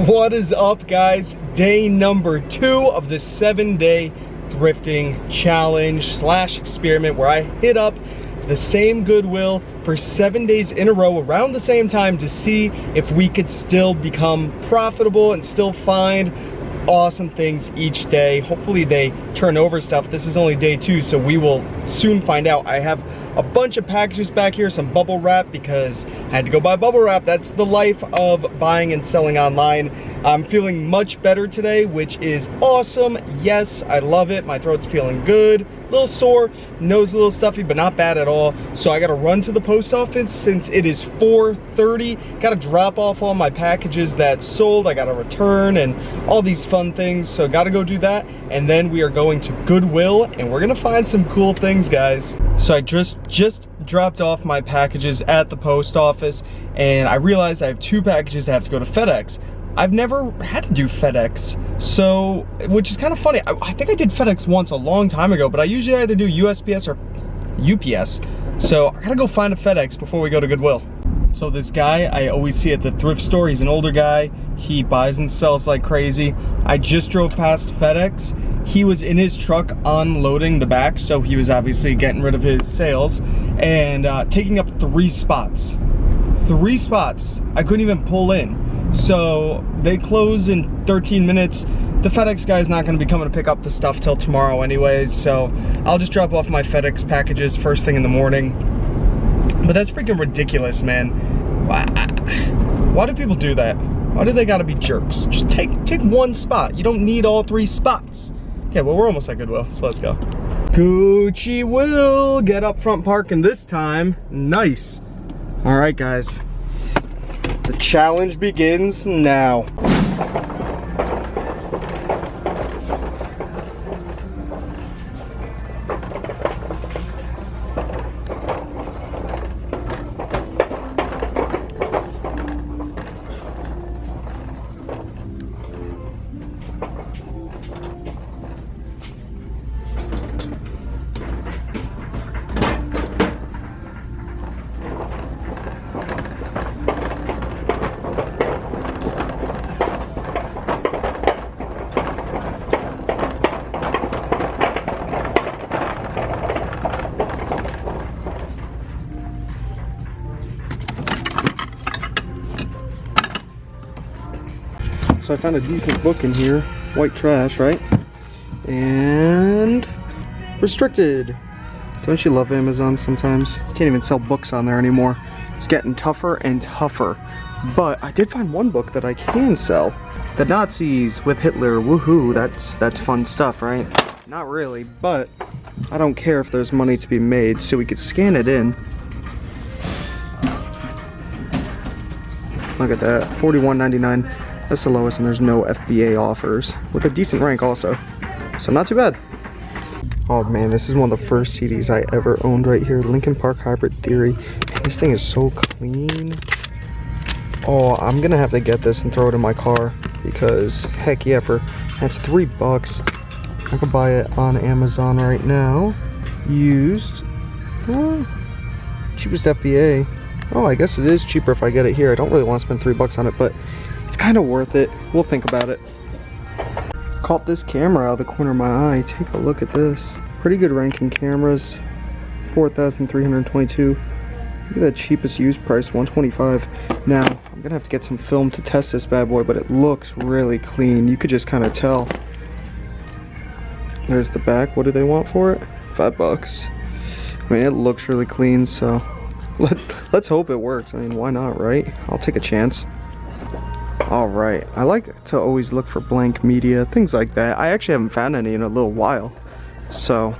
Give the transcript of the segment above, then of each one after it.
What is up, guys? Day number 2 of the 7-day thrifting challenge slash experiment where I hit up the same Goodwill for 7 days in a row around the same time to see if we could still become profitable and still find awesome things each day. Hopefully they turn over stuff. This is only day 2, so we will soon find out. I have a bunch of packages back here, some bubble wrap because I had to go buy bubble wrap. That's the life of buying and selling online. I'm feeling much better today, which is awesome. Yes, I love it. My throat's feeling good. A little sore, nose a little stuffy, but not bad at all. So I gotta run to the post office since it is 4:30. Gotta drop off all my packages that sold. I gotta return and all these fun things. So gotta go do that. And then we are going to Goodwill and we're gonna find some cool things, guys. So I just dropped off my packages at the post office and I realized I have 2 packages that have to go to FedEx. I've never had to do FedEx, so, which is kind of funny. I think I did FedEx once a long time ago, but I usually either do USPS or UPS. So I gotta go find a FedEx before we go to Goodwill. So this guy I always see at the thrift store, he's an older guy. He buys and sells like crazy. I just drove past FedEx. He was in his truck unloading the back, so he was obviously getting rid of his sales and taking up 3 spots. 3 spots. I couldn't even pull in. So they close in 13 minutes. The FedEx guy's not gonna be coming to pick up the stuff till tomorrow anyways, so I'll just drop off my FedEx packages first thing in the morning. But that's freaking ridiculous, man. Why do people do that? Why do they gotta be jerks? Just take 1 spot. You don't need all 3 spots. Okay, well, we're almost at Goodwill, so let's go. Gucci will get up front parking this time. Nice. All right, guys. The challenge begins now. So I found a decent book in here, white trash, right? And restricted. Don't you love Amazon sometimes? You can't even sell books on there anymore. It's getting tougher and tougher. But I did find one book that I can sell. The Nazis with Hitler, woohoo, that's fun stuff, right? Not really, but I don't care if there's money to be made, so we could scan it in. Look at that, $41.99. That's the lowest, and there's no FBA offers, with a decent rank also. So not too bad. Oh man, this is one of the first CDs I ever owned right here. Linkin Park Hybrid Theory. Man, this thing is so clean. Oh, I'm gonna have to get this and throw it in my car because heck yeah, that's $3. I could buy it on Amazon right now. Used. Cheapest FBA. Oh, I guess it is cheaper if I get it here. I don't really want to spend $3 on it, but it's kind of worth it. We'll think about it. Caught this camera out of the corner of my eye. Take a look at this. Pretty good ranking cameras. 4,322. Look at that cheapest used price, $125. Now, I'm gonna have to get some film to test this bad boy, but it looks really clean. You could just kind of tell. There's the back. What do they want for it? $5. I mean, it looks really clean, so let's hope it works. I mean, why not, right? I'll take a chance. All right, I like to always look for blank media, things like that. I actually haven't found any in a little while, so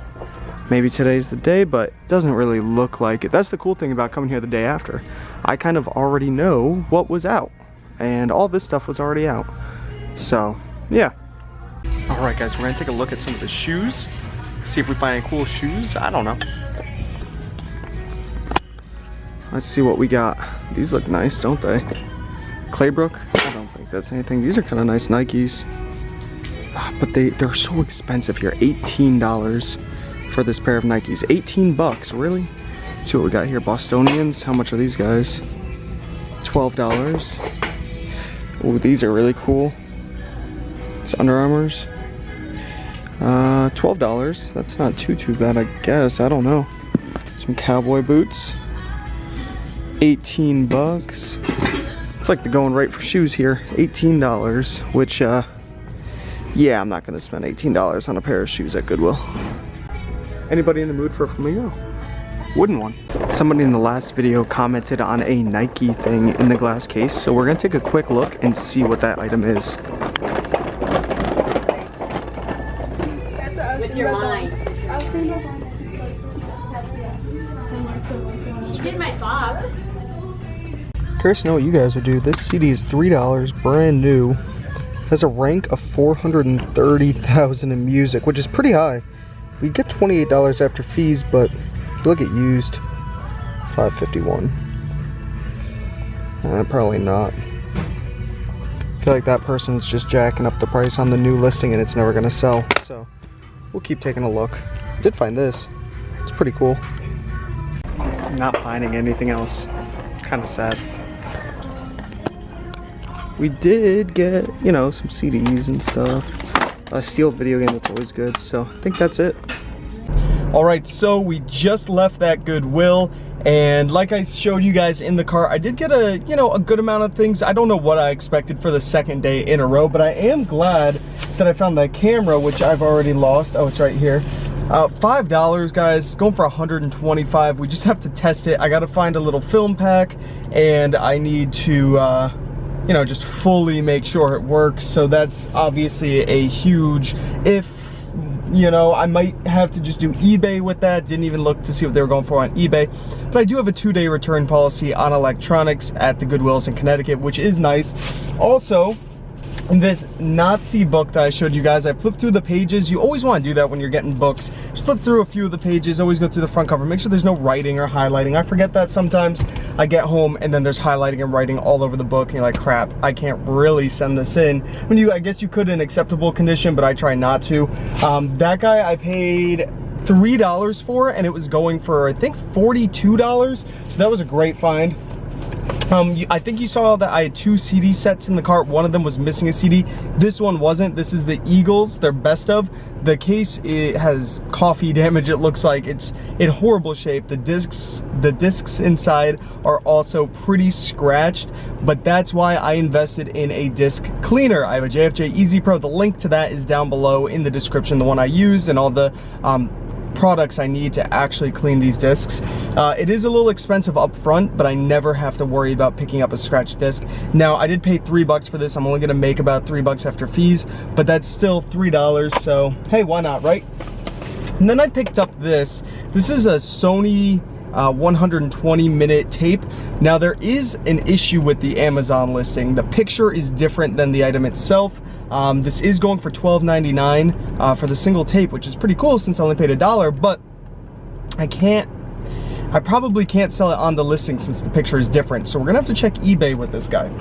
maybe today's the day, but it doesn't really look like it. That's the cool thing about coming here the day after. I kind of already know what was out, and all this stuff was already out. So, yeah. All right, guys, we're gonna take a look at some of the shoes, see if we find any cool shoes. I don't know. Let's see what we got. These look nice, don't they? Claybrook? I don't think that's anything. These are kind of nice Nikes. But they're so expensive here. $18 for this pair of Nikes. 18 bucks, really? Let's see what we got here. Bostonians, how much are these guys? $12. Ooh, these are really cool. It's Under Armour's. $12. That's not too bad, I guess. I don't know. Some cowboy boots. 18 bucks. It's like the going rate for shoes here. $18, which, yeah, I'm not gonna spend $18 on a pair of shoes at Goodwill. Anybody in the mood for a flamingo? Wooden one. Somebody in the last video commented on a Nike thing in the glass case, so we're gonna take a quick look and see what that item is. With your mind. She did my thoughts. Curious to know what you guys would do. This CD is $3, brand new. Has a rank of 430,000 in music, which is pretty high. We get $28 after fees, but look at used, $5.51. Probably not. I feel like that person's just jacking up the price on the new listing and it's never gonna sell. So we'll keep taking a look. Did find this. It's pretty cool. Not finding anything else. Kind of sad. We did get, you know, some CDs and stuff. A sealed video game, that's always good. So I think that's it. All right, so we just left that Goodwill, and like I showed you guys in the car, I did get a good amount of things. I don't know what I expected for the second day in a row, but I am glad that I found that camera, which I've already lost. Oh, it's right here. $5, guys, going for $125. We just have to test it. I got to find a little film pack, and I need to, you know, just fully make sure it works. So that's obviously a huge if. You know, I might have to just do eBay with that. Didn't even look to see what they were going for on eBay. But I do have a 2-day return policy on electronics at the Goodwills in Connecticut, which is nice. Also, in this Nazi book that I showed you guys, I flipped through the pages. You always want to do that when you're getting books. Just flip through a few of the pages, always go through the front cover. Make sure there's no writing or highlighting. I forget that sometimes. I get home and then there's highlighting and writing all over the book and you're like, crap, I can't really send this in. I guess you could in acceptable condition, but I try not to. That guy I paid $3 for, and it was going for, I think, $42. So that was a great find. I think you saw that I had 2 CD sets in the cart. One of them was missing a CD. This one wasn't. This is the Eagles, their best of. The case, it has coffee damage, it looks like. It's in horrible shape. The discs inside are also pretty scratched, but that's why I invested in a disc cleaner. I have a JFJ Easy Pro. The link to that is down below in the description, the one I used, and all the products I need to actually clean these discs. It is a little expensive up front, but I never have to worry about picking up a scratched disc. Now, I did pay $3 for this. I'm only gonna make about $3 after fees, but that's still $3, so hey, why not, right? And then I picked up this. This is a Sony 120-minute tape. Now, there is an issue with the Amazon listing. The picture is different than the item itself. This is going for $12.99 for the single tape, which is pretty cool since I only paid $1, but I probably can't sell it on the listing since the picture is different. So we're gonna have to check eBay with this guy.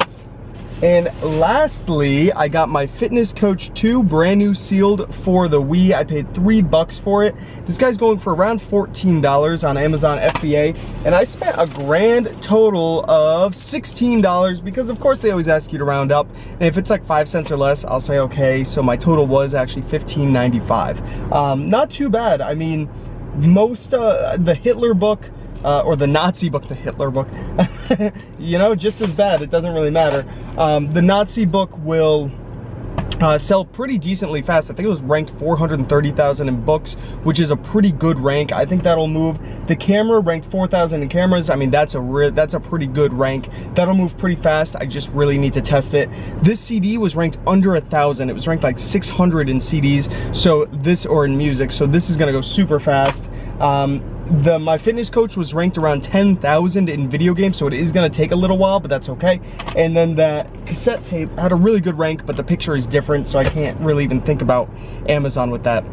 And lastly, I got my Fitness Coach 2 brand new sealed for the Wii. I paid $3 for it. This guy's going for around $14 on Amazon FBA, and I spent a grand total of $16 because of course they always ask you to round up. And if it's like 5 cents or less, I'll say okay. So my total was actually $15.95. Not too bad. I mean, most the Hitler book, or the Nazi book, the Hitler book, you know, just as bad. It doesn't really matter. The Nazi book will sell pretty decently fast. I think it was ranked 430,000 in books, which is a pretty good rank. I think that'll move. The camera ranked 4,000 in cameras. I mean, that's a pretty good rank. That'll move pretty fast. I just really need to test it. This CD was ranked under 1,000. It was ranked like 600 in CDs. So this, or in music. So this is gonna go super fast. My Fitness Coach was ranked around 10,000 in video games, so it is gonna take a little while, but that's okay. And then that cassette tape had a really good rank, but the picture is different, so I can't really even think about Amazon with that.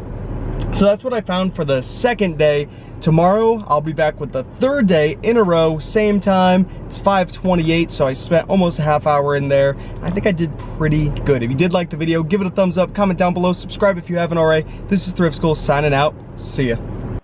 So that's what I found for the second day. Tomorrow, I'll be back with the third day in a row, same time. It's 5:28, so I spent almost a half hour in there. I think I did pretty good. If you did like the video, give it a thumbs up, comment down below, subscribe if you haven't already. This is Thrift School signing out. See ya.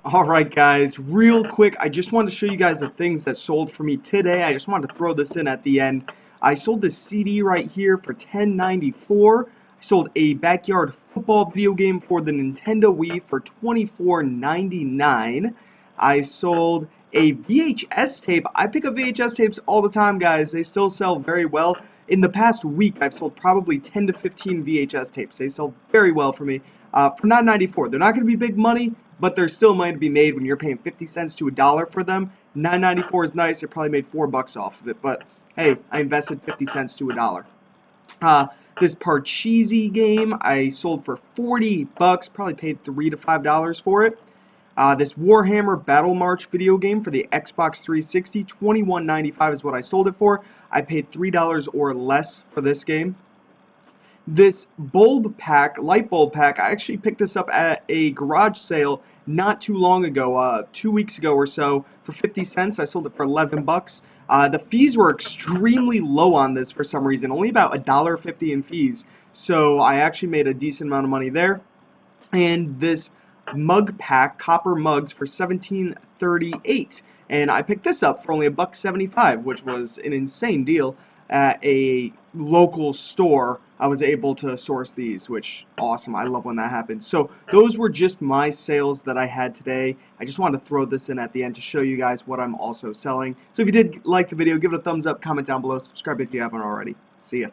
All right, guys, real quick, I just wanted to show you guys the things that sold for me today. I just wanted to throw this in at the end. I sold this CD right here for $10.94. I sold a backyard football video game for the Nintendo Wii for $24.99. I sold a VHS tape. I pick up VHS tapes all the time, guys. They still sell very well. In the past week, I've sold probably 10 to 15 VHS tapes. They sell very well for me for $9.94. They're not going to be big money, but there's still money to be made when you're paying 50 cents to $1 for them. $9.94 is nice. I probably made $4 off of it, but hey, I invested 50 cents to $1. This Parcheesi game I sold for $40. Probably paid $3 to $5 for it. This Warhammer Battle March video game for the Xbox 360, $21.95 is what I sold it for. I paid $3 or less for this game. This bulb pack, light bulb pack, I actually picked this up at a garage sale not too long ago, 2 weeks ago or so, for 50 cents. I sold it for $11. The fees were extremely low on this for some reason, only about $1.50 in fees. So I actually made a decent amount of money there. And this mug pack, copper mugs, for $17.38. And I picked this up for only $1.75, which was an insane deal. At a local store, I was able to source these, which awesome. I love when that happens. So those were just my sales that I had today. I just wanted to throw this in at the end to show you guys what I'm also selling. So if you did like the video, give it a thumbs up, comment down below, subscribe if you haven't already. See ya.